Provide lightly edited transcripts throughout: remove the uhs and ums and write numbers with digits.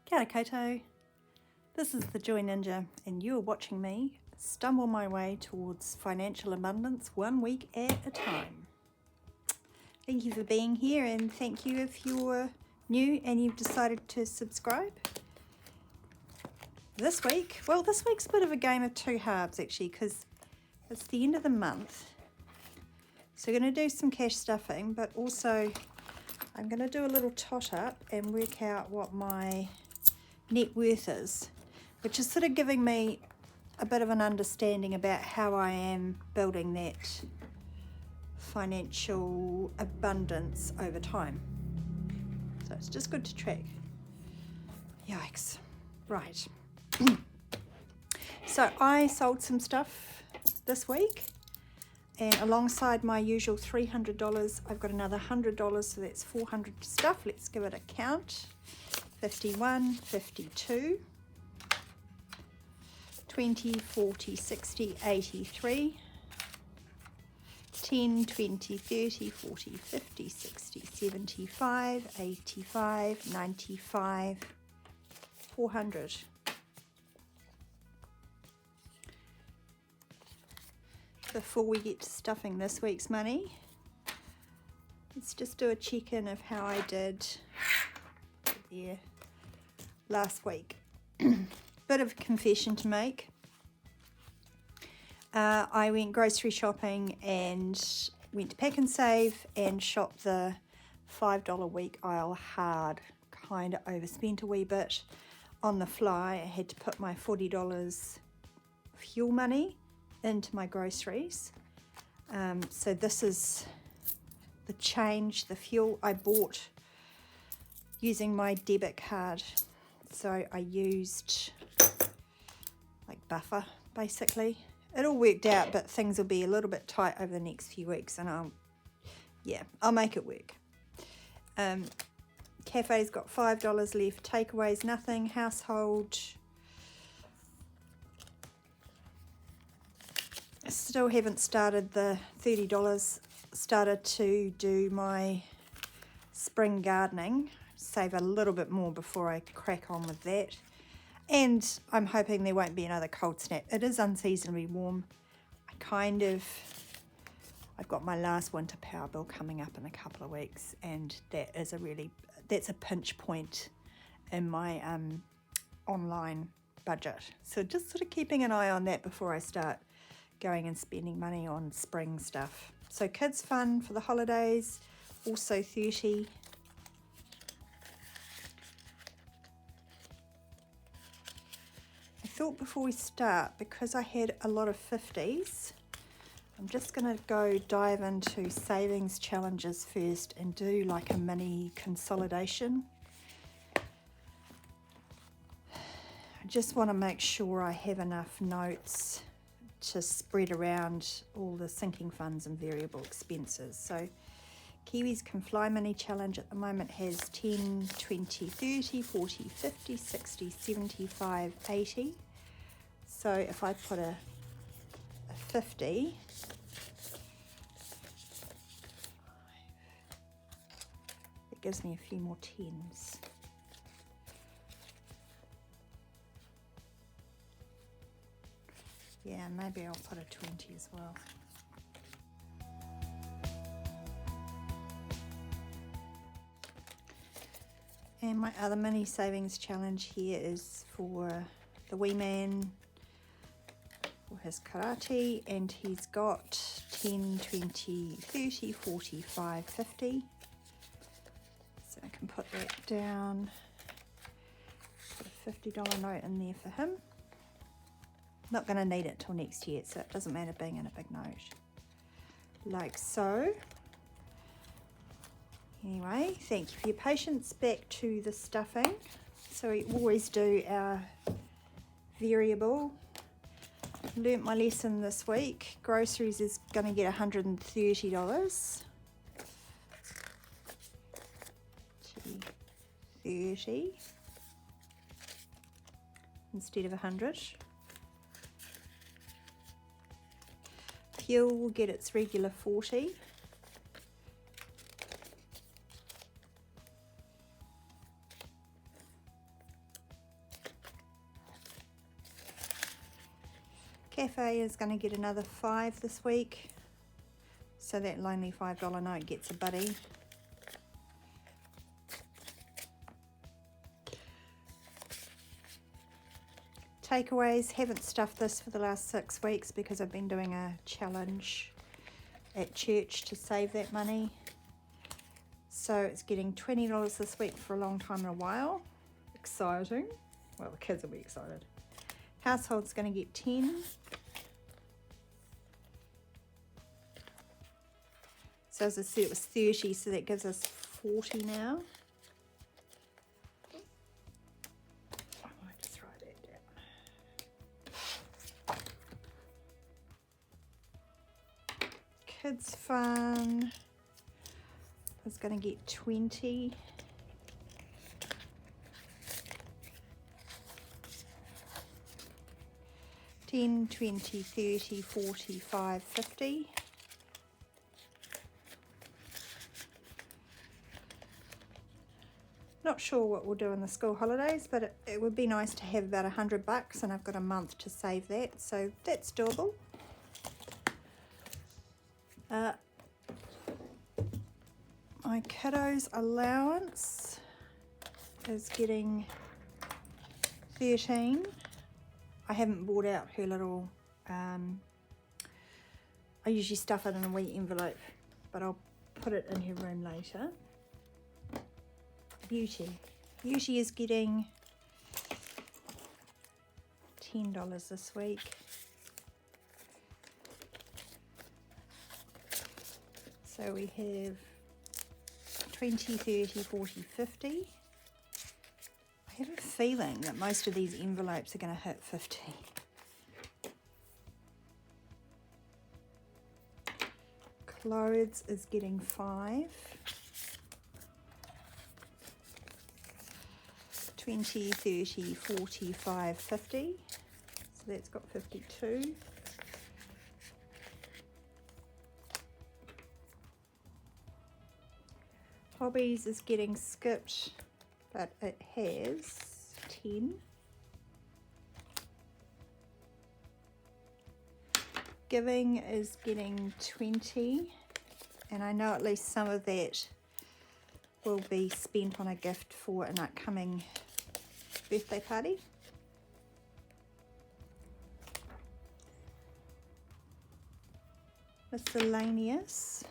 Kia ora koutou. This is the Joy Ninja and you're watching me stumble my way towards financial abundance 1 week at a time. Thank you for being here and thank you if you're new and you've decided to subscribe. This week's a bit of a game of two halves actually, because it's the end of the month. So we're going to do some cash stuffing, but also I'm going to do a little tot up and work out what my net worth is, which is sort of giving me a bit of an understanding about how I am building that financial abundance over time. So it's just good to track. Yikes. Right. So I sold some stuff this week, and alongside my usual $300, I've got another $100, so that's $400 stuff. Let's give it a count. 51, 52, 20, 40, 60, 83, 10, 20, 30, 40, 50, 60, 75, 85, 95, 400. Before we get to stuffing this week's money, let's just do a check-in of how I did there last week. Bit of a confession to make. I went grocery shopping and went to Pack and Save and shopped the $5 week aisle hard. Kind of overspent a wee bit on the fly. I had to put my $40 fuel money into my groceries. So this is the change, the fuel I bought using my debit card. So I used like buffer basically. It all worked out, but things will be a little bit tight over the next few weeks, and I'll make it work. Cafe's got $5 left, takeaways nothing, household still haven't started the $30. Started to do my spring gardening, save a little bit more before I crack on with that. And I'm hoping there won't be another cold snap. It is unseasonably warm. I've got my last winter power bill coming up in a couple of weeks, and that's a pinch point in my online budget. So just sort of keeping an eye on that before I start going and spending money on spring stuff. So kids fun for the holidays, also 30. I thought before we start, because I had a lot of 50s, I'm just going to go dive into savings challenges first and do like a mini consolidation. I just want to make sure I have enough notes to spread around all the sinking funds and variable expenses. So Kiwis Can Fly Mini Challenge at the moment has 10, 20, 30, 40, 50, 60, 75, 80. So if I put a 50, it gives me a few more 10s. Yeah, maybe I'll put a 20 as well. And my other mini savings challenge here is for the wee man for his karate, and he's got 10, 20, 30, 45, 50. So I can put that down, put a $50 note in there for him. Not going to need it till next year, so it doesn't matter being in a big note. Like so. Anyway, thank you for your patience. Back to the stuffing. So we always do our variable. Learnt my lesson this week. Groceries is going to get $130. 30 instead of 100. Fuel will get its regular 40. cafe is going to get another 5 this week. So that lonely $5 note gets a buddy. Takeaways, haven't stuffed this for the last 6 weeks because I've been doing a challenge at church to save that money. So it's getting $20 this week for a long time and a while. Exciting. Well, the kids will be excited. Household's going to get 10. So as I said, it was 30, so that gives us 40 now. I might just write that down. Kids fun is going to get 20. $10, $20, $30, $40, $5, $50. Not sure what we'll do in the school holidays, but it would be nice to have about $100, and I've got a month to save that, so that's doable. My kiddo's allowance is getting 13. I haven't bought out her little, I usually stuff it in a wee envelope, but I'll put it in her room later. Beauty is getting $10 this week. So we have 20, 30, 40, 50. I have a feeling that most of these envelopes are going to hit 50. Clothes is getting 5. 20, 30, 45, 50. So that's got 52. Hobbies is getting skipped, but it has 10. Giving is getting 20, and I know at least some of that will be spent on a gift for an upcoming birthday party. Miscellaneous,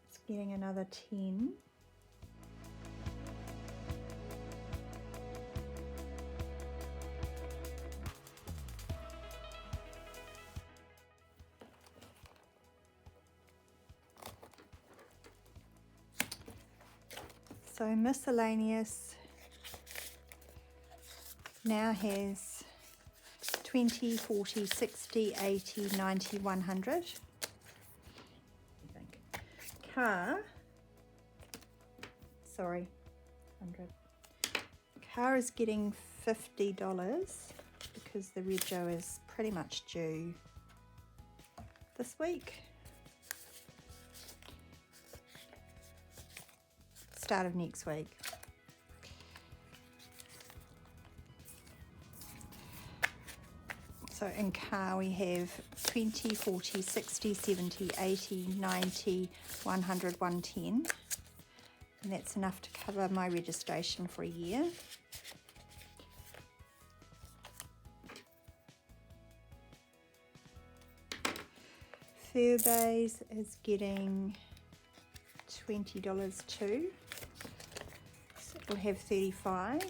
it's getting another 10. So miscellaneous now has 20, 40, 60, 80, 90, 100. I think. Car, sorry, 100. Car is getting $50 because the rego is pretty much due this week. Start of next week. So in car we have 20, 40, 60, 70, 80, 90, 100, 110. And that's enough to cover my registration for a year. Furbays is getting $20 too. So we'll have 35.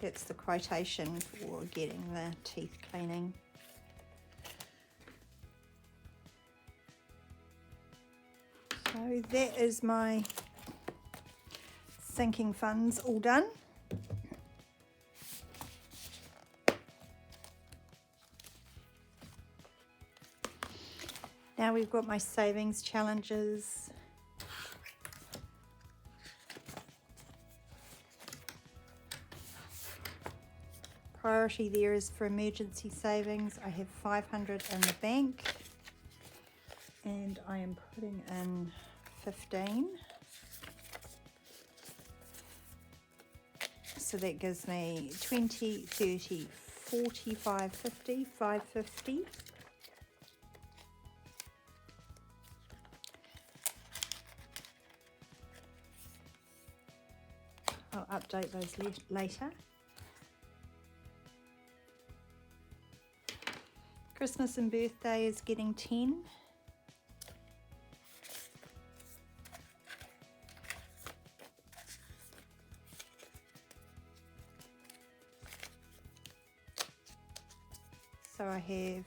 That's the quotation for getting the teeth cleaning. So that is my sinking funds all done. Now we've got my savings challenges. Priority there is for emergency savings. I have 500 in the bank and I am putting in 15. So that gives me 20, 30, $45.50, $5.50. I'll update those later. Christmas and birthday is getting 10. So I have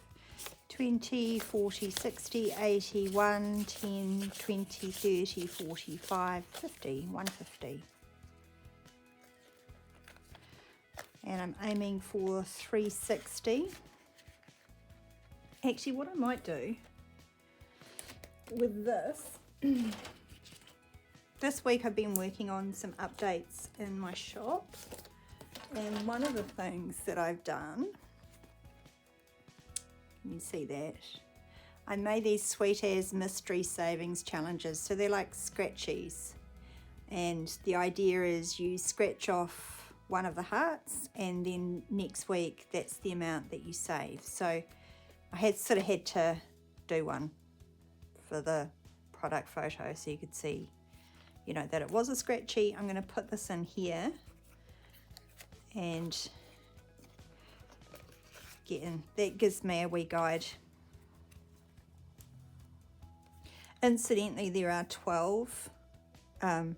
20, 40, 60, 80, 1, 10, 20, 30, 45, 50, 150. And I'm aiming for 360. Actually, what I might do with this, this week I've been working on some updates in my shop, and one of the things that I've done, you see that, I made these Sweet As Mystery Savings Challenges. So they're like scratchies, and the idea is you scratch off one of the hearts, and then next week that's the amount that you save. So I had to do one for the product photo so you could see, you know, that it was a scratchy. I'm going to put this in here and get in. That gives me a wee guide. Incidentally, there are 12 on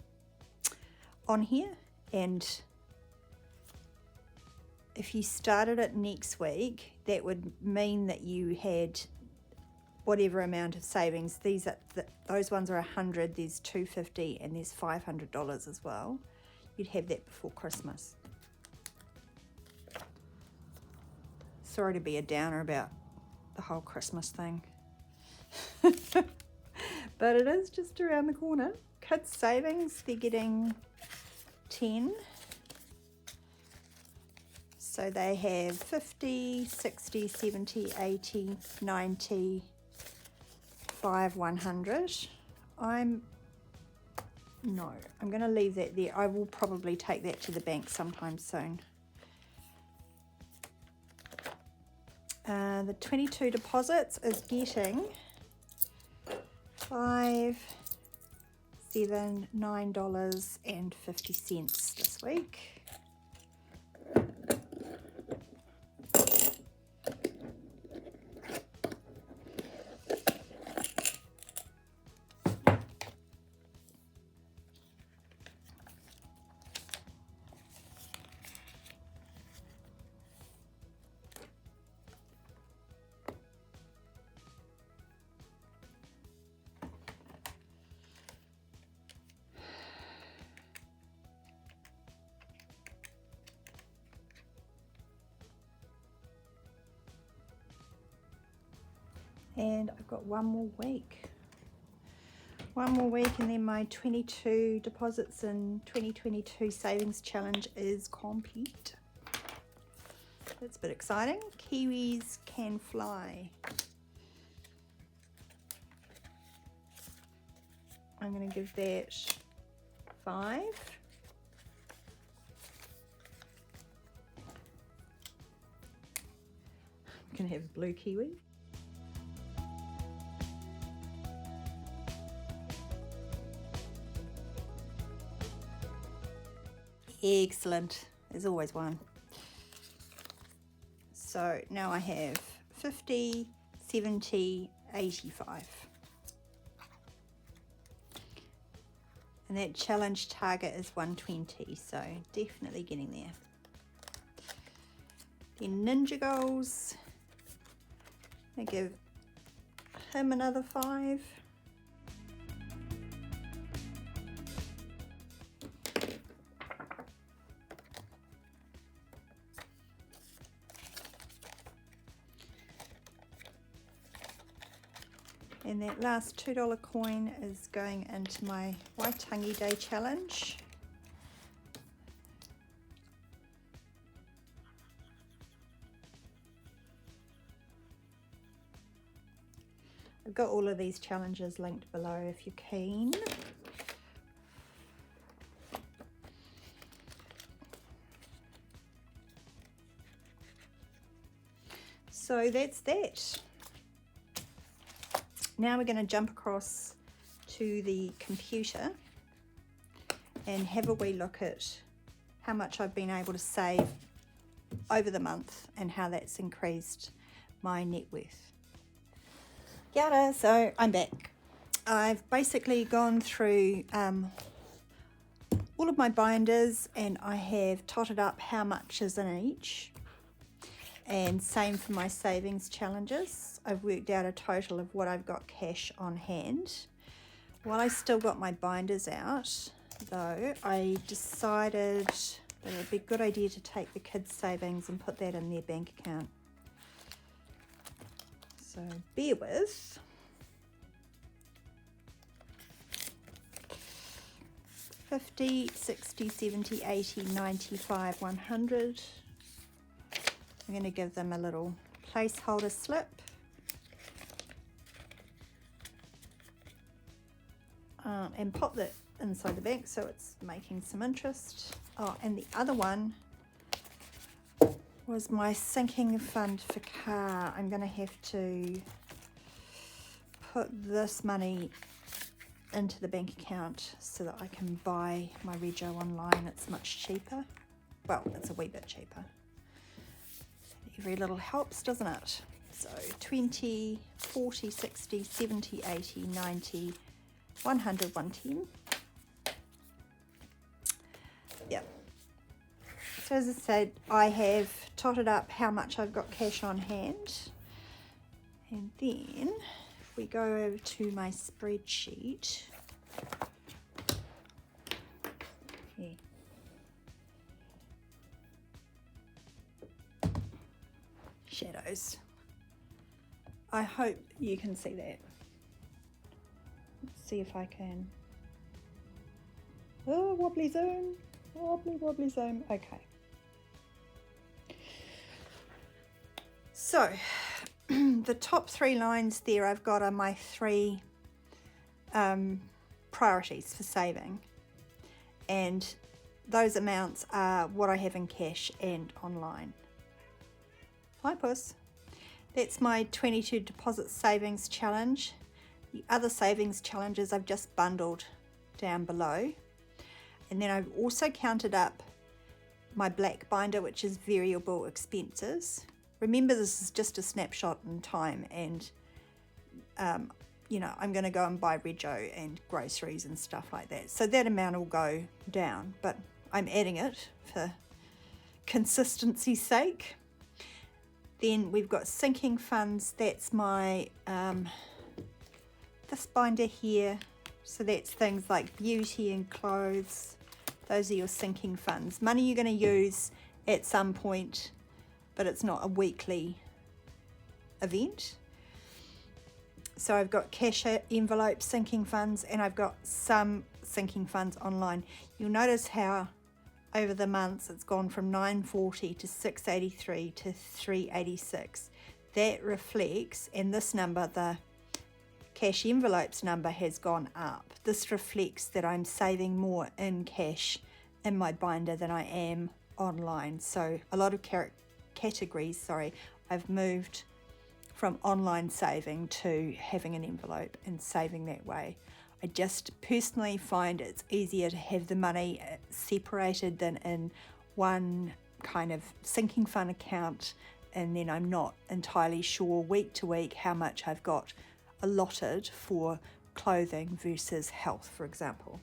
here, and if you started it next week, that would mean that you had whatever amount of savings. Those ones are 100, there's 250, and there's $500 as well. You'd have that before Christmas. Sorry to be a downer about the whole Christmas thing. But it is just around the corner. Kids savings, they're getting 10. So they have 50, 60, 70, 80, 90, 5, 100. I'm going to leave that there. I will probably take that to the bank sometime soon. The 22 deposits is getting $5, $7, $9.50 this week. And I've got one more week. One more week, and then my 22 deposits in 2022 savings challenge is complete. That's a bit exciting. Kiwis can fly. I'm going to give that 5. I'm going to have blue kiwi. Excellent, there's always one. So now I have 50, 70, 85. And that challenge target is 120, so definitely getting there. Then Ninja Goals, I give him another 5. And that last $2 coin is going into my Waitangi Day challenge. I've got all of these challenges linked below if you're keen. So that's that. Now we're going to jump across to the computer and have a wee look at how much I've been able to save over the month and how that's increased my net worth. Kia ora, so I'm back. I've basically gone through all of my binders and I have totted up how much is in each, and same for my savings challenges. I've worked out a total of what I've got cash on hand. While I still got my binders out though, I decided that it would be a good idea to take the kids' savings and put that in their bank account. So bear with. $50, $60, $70, $80, $95, $100. I'm going to give them a little placeholder slip. And pop that inside the bank so it's making some interest. Oh, and the other one was my sinking fund for car. I'm going to have to put this money into the bank account so that I can buy my rego online. It's much cheaper. Well, it's a wee bit cheaper. Every little helps, doesn't it? So 20, 40, 60, 70, 80, 90, 100, 110. Yep. So as I said, I have totted up how much I've got cash on hand. And then if we go over to my spreadsheet, here. Shadows. I hope you can see that. Let's see if I can. Oh, wobbly zoom. Wobbly zoom. Okay. So the top 3 lines there I've got are my 3 priorities for saving, and those amounts are what I have in cash and online. Hi puss. That's my 22 deposit savings challenge. The other savings challenges I've just bundled down below, and then I've also counted up my black binder, which is variable expenses. Remember, this is just a snapshot in time, and you know, I'm going to go and buy rego and groceries and stuff like that, so that amount will go down, but I'm adding it for consistency's sake. Then we've got sinking funds. That's my this binder here, so that's things like beauty and clothes. Those are your sinking funds, money you're going to use at some point, but it's not a weekly event. So I've got cash envelope sinking funds, and I've got some sinking funds online. You'll notice how over the months it's gone from $9.40 to $6.83 to $3.86. That reflects, and this number, the cash envelopes number, has gone up. This reflects that I'm saving more in cash in my binder than I am online. So a lot of categories, I've moved from online saving to having an envelope and saving that way. I just personally find it's easier to have the money separated than in one kind of sinking fund account, and then I'm not entirely sure week to week how much I've got allotted for clothing versus health, for example.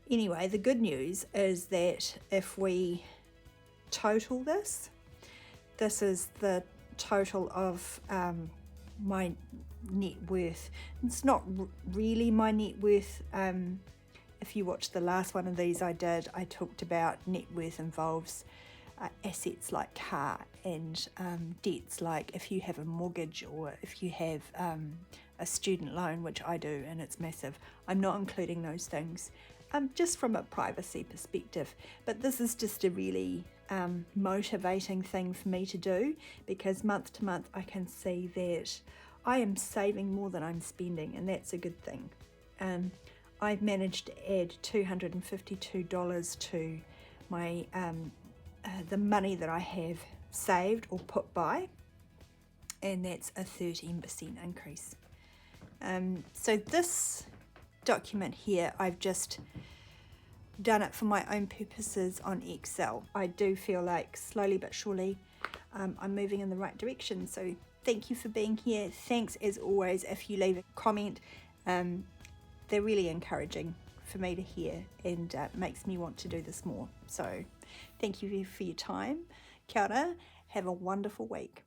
Anyway, the good news is that if we total this, this is the total of my net worth. It's not really my net worth. If you watch the last one of these I did, I talked about net worth involves assets like car and debts like if you have a mortgage or if you have a student loan, which I do, and it's massive. I'm not including those things just from a privacy perspective, but this is just a really motivating thing for me to do, because month to month I can see that I am saving more than I'm spending, and that's a good thing. I've managed to add $252 to my the money that I have saved or put by, and that's a 13% increase. So this document here, I've just done it for my own purposes on Excel. I do feel like slowly but surely I'm moving in the right direction. So thank you for being here. Thanks as always if you leave a comment. They're really encouraging for me to hear, and makes me want to do this more. So thank you for your time. Kia ora. Have a wonderful week.